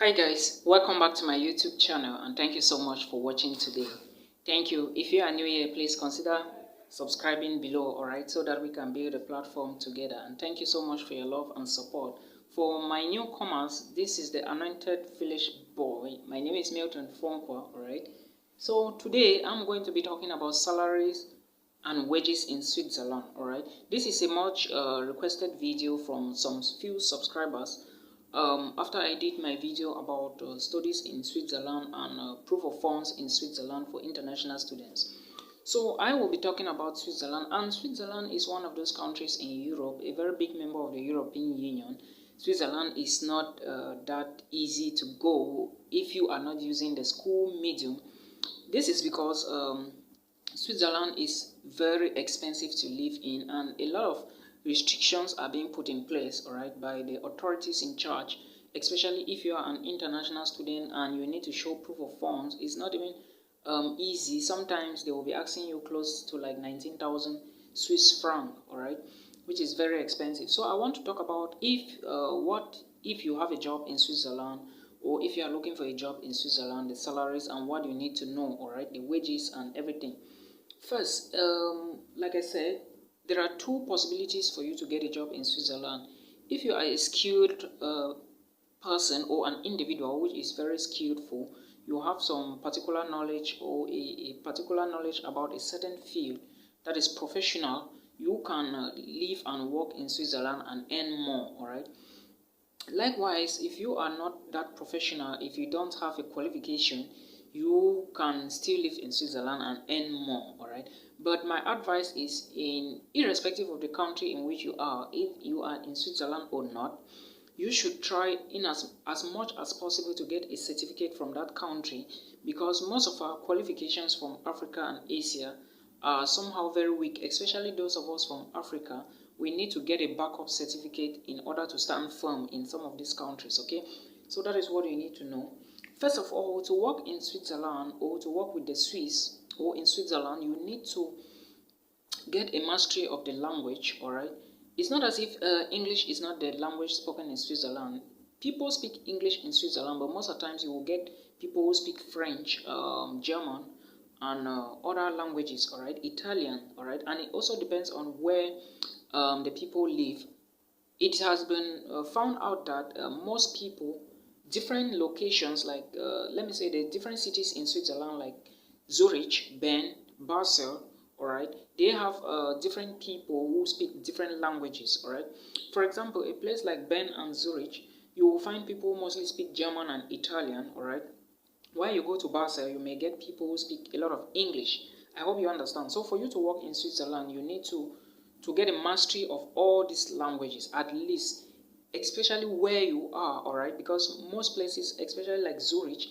Hi guys, welcome back to my YouTube channel and thank you so much for watching today. Thank you. If you are new here, please consider subscribing below, alright, so that we can build a platform together. And thank you so much for your love and support. For my newcomers, this is the anointed village boy. My name is Milton Fonkwa, alright. So today I'm going to be talking about salaries and wages in Switzerland, alright. This is a much requested video from some few subscribers. After I did my video about studies in Switzerland and proof of funds in Switzerland for international students. So I will be talking about Switzerland, and Switzerland is one of those countries in Europe, a very big member of the European Union. Switzerland is not that easy to go if you are not using the school medium. This is because Switzerland is very expensive to live in, and a lot of restrictions are being put in place, all right, by the authorities in charge, especially if you are an international student and you need to show proof of funds. It's not even easy. Sometimes they will be asking you close to like 19,000 Swiss franc, all right, which is very expensive. So I want to talk about what if you have a job in Switzerland, or if you are looking for a job in Switzerland, the salaries and what you need to know, all right, the wages and everything. First, like I said, there are two possibilities for you to get a job in Switzerland. If you are a skilled person or an individual which is very skillful, you have some particular knowledge or a particular knowledge about a certain field that is professional, you can live and work in Switzerland and earn more, all right? Likewise, if you are not that professional, if you don't have a qualification, you can still live in Switzerland and earn more, all right? But my advice is, irrespective of the country in which you are, if you are in Switzerland or not, you should try in as much as possible to get a certificate from that country, because most of our qualifications from Africa and Asia are somehow very weak, especially those of us from Africa. We need to get a backup certificate in order to stand firm in some of these countries, okay? So that is what you need to know. First of all, to work in Switzerland or to work with the Swiss or in Switzerland, you need to get a mastery of the language, all right? It's not as if English is not the language spoken in Switzerland. People speak English in Switzerland, but most of the times you will get people who speak French, German, and other languages, all right? Italian, all right? And it also depends on where the people live. It has been found out that most people, different locations, like let me say the different cities in Switzerland, like Zurich, Bern, Basel, all right, they have different people who speak different languages, all right? For example, a place like Bern and Zurich, you will find people who mostly speak German and Italian, all right? While you go to Basel, you may get people who speak a lot of English. I hope you understand. So for you to work in Switzerland, you need to get a mastery of all these languages, at least, especially where you are, all right? Because most places, especially like Zurich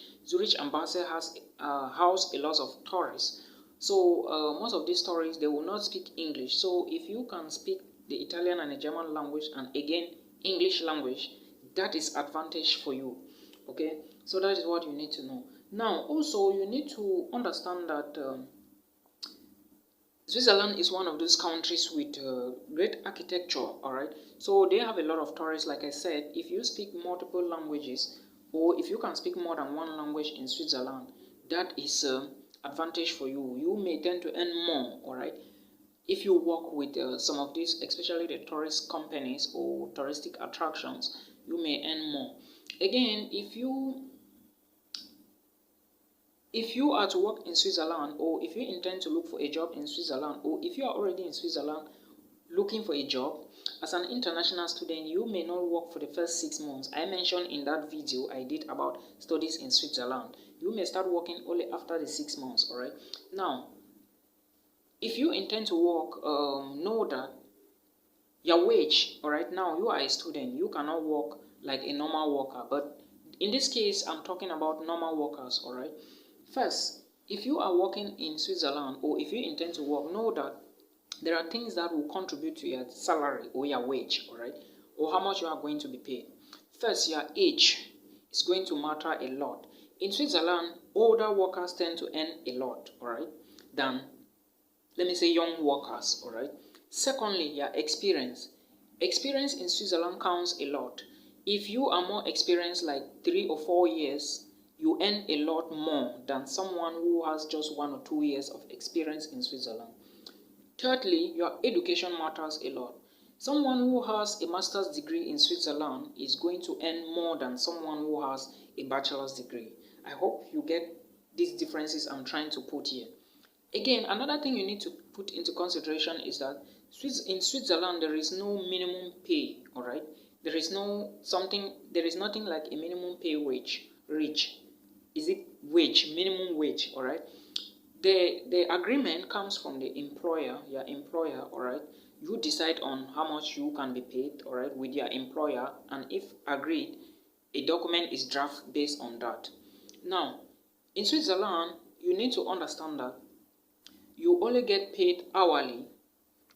and Basel has house a lot of tourists. So most of these tourists, they will not speak English. So if you can speak the Italian and the German language, and again English language, that is advantage for you, okay? So that is what you need to know. Now also you need to understand that Switzerland is one of those countries with great architecture, all right? So they have a lot of tourists. Like I said, if you speak multiple languages, or if you can speak more than one language in Switzerland, that is advantage for you. You may tend to earn more, all right? If you work with some of these, especially the tourist companies or touristic attractions, you may earn more. Again, if you are to work in Switzerland, or if you intend to look for a job in Switzerland, or if you are already in Switzerland looking for a job, as an international student, you may not work for the first 6 months. I mentioned in that video I did about studies in Switzerland. You may start working only after the 6 months, all right? Now, if you intend to work, know that your wage, all right, now you are a student, you cannot work like a normal worker, but in this case, I'm talking about normal workers, all right? First, if you are working in Switzerland, or if you intend to work, know that there are things that will contribute to your salary or your wage, all right, or how much you are going to be paid. First, your age is going to matter a lot. In Switzerland, older workers tend to earn a lot, all right, than, let me say, young workers, all right. Secondly, your experience. Experience in Switzerland counts a lot. if you are more experienced, like 3 or 4 years, you earn a lot more than someone who has just 1 or 2 years of experience in Switzerland. Thirdly, your education matters a lot. Someone who has a master's degree in Switzerland is going to earn more than someone who has a bachelor's degree. I hope you get these differences I'm trying to put here. Again, another thing you need to put into consideration is that in Switzerland there is no minimum pay, all right? There is nothing like a minimum pay wage. Minimum wage, all right? The agreement comes from the employer, your employer, all right? You decide on how much you can be paid, all right, with your employer, and if agreed, a document is drafted based on that. Now, in Switzerland, you need to understand that you only get paid hourly,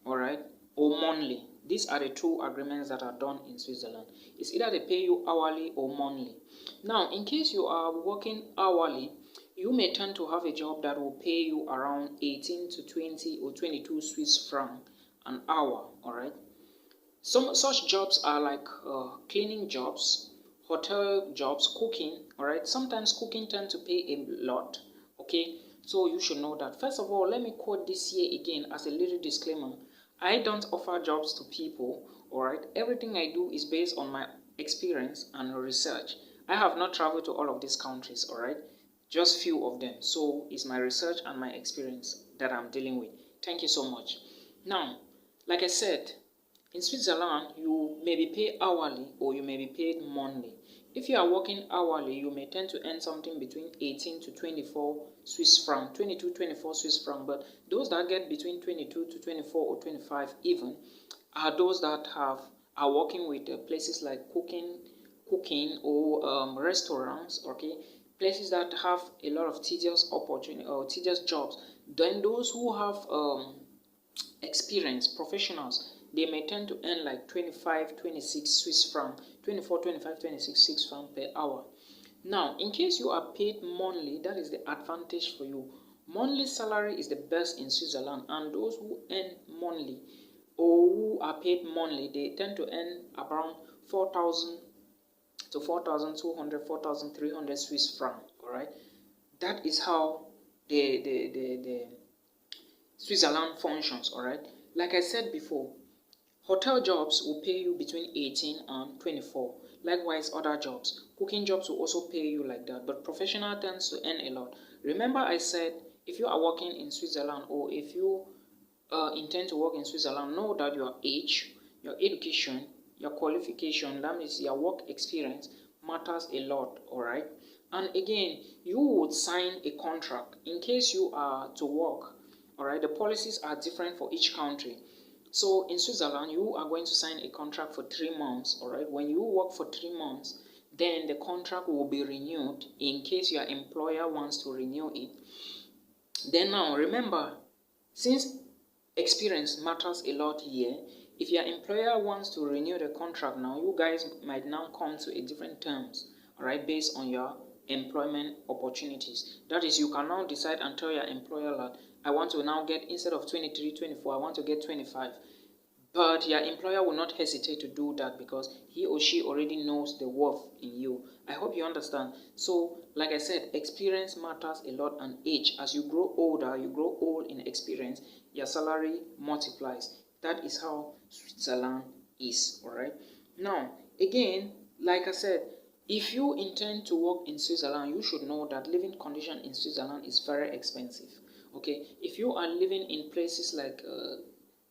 all right, or monthly. These are the two agreements that are done in Switzerland. It's either they pay you hourly or monthly. Now, in case you are working hourly, you may tend to have a job that will pay you around 18 to 20 or 22 Swiss francs an hour, all right? Some such jobs are like cleaning jobs, hotel jobs, cooking, all right? Sometimes cooking tends to pay a lot, okay? So you should know that. First of all, let me quote this here again as a little disclaimer. I don't offer jobs to people, all right? Everything I do is based on my experience and research. I have not traveled to all of these countries, all right? Just few of them. So it's my research and my experience that I'm dealing with. Thank you so much. Now, like I said, in Switzerland, you may be paid hourly or you may be paid monthly. If you are working hourly, you may tend to earn something between 18 to 24 Swiss francs, 22, 24 Swiss francs. But those that get between 22 to 24 or 25 even are those that are working with places like cooking or restaurants, okay? Places that have a lot of tedious opportunity or tedious jobs. Then those who have experience, professionals, they may tend to earn like 25, 26 Swiss francs, 24, 25, 26 Swiss francs per hour. Now, in case you are paid monthly, that is the advantage for you. Monthly salary is the best in Switzerland, and those who earn monthly or who are paid monthly, they tend to earn around 4,000 to 4,200, 4,300 Swiss francs, all right? That is how the Switzerland functions, all right? Like I said before, hotel jobs will pay you between 18 and 24. Likewise, other jobs. Cooking jobs will also pay you like that, but professional tends to earn a lot. Remember I said, if you are working in Switzerland or if you intend to work in Switzerland, know that your age, your education, your qualification, that means your work experience, matters a lot, all right? And again, you would sign a contract in case you are to work, all right? The policies are different for each country. So in Switzerland, you are going to sign a contract for 3 months, all right? When you work for 3 months, then the contract will be renewed in case your employer wants to renew it. Then now, remember, since experience matters a lot here, if your employer wants to renew the contract now, you guys might now come to a different terms, all right, based on your employment opportunities. That is, you can now decide and tell your employer that I want to now get, instead of 23, 24, I want to get 25. But your employer will not hesitate to do that because he or she already knows the worth in you. I hope you understand. So, like I said, experience matters a lot, and age. As you grow older, you grow old in experience, your salary multiplies. That is how Switzerland is, alright? Now, again, like I said, if you intend to work in Switzerland, you should know that living condition in Switzerland is very expensive. Okay, if you are living in places like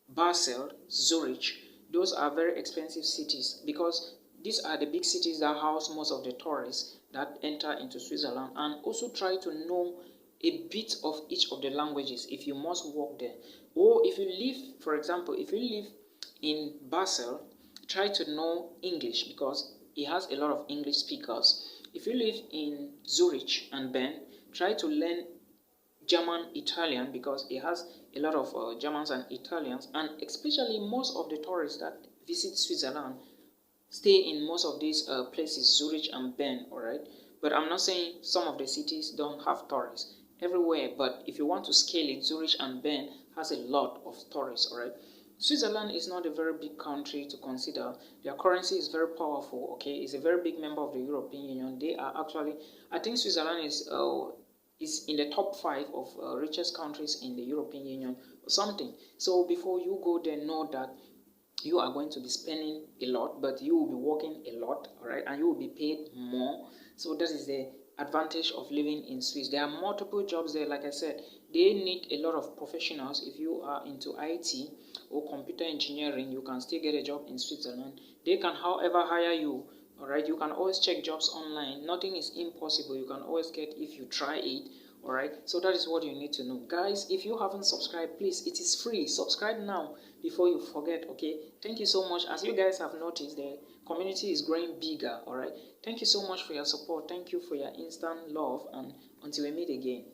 Basel, Zurich, those are very expensive cities because these are the big cities that house most of the tourists that enter into Switzerland. And also try to know a bit of each of the languages if you must work there. Or if you live, for example, if you live in Basel, try to know English because it has a lot of English speakers. If you live in Zurich and Bern, try to learn German, Italian because it has a lot of Germans and Italians, and especially most of the tourists that visit Switzerland stay in most of these places, Zurich and Bern, alright? But I'm not saying some of the cities don't have tourists everywhere, but if you want to scale it, Zurich and Bern has a lot of tourists, alright? Switzerland is not a very big country to consider. Their currency is very powerful, okay? It's a very big member of the European Union. They are actually, I think Switzerland is in the top 5 of richest countries in the European Union or something. So before you go there, know that you are going to be spending a lot, but you will be working a lot, all right, and you will be paid more. So that is the advantage of living in Swiss. There are multiple jobs there. Like I said, they need a lot of professionals. If you are into IT or computer engineering, you can still get a job in Switzerland. They can, however, hire you. All right, you can always check jobs online. Nothing is impossible. You can always get if you try it. All right, so that is what you need to know, guys. If you haven't subscribed, please, it is free. Subscribe now before you forget. Okay, thank you so much. As you guys have noticed, the community is growing bigger. All right, thank you so much for your support. Thank you for your instant love, and until we meet again.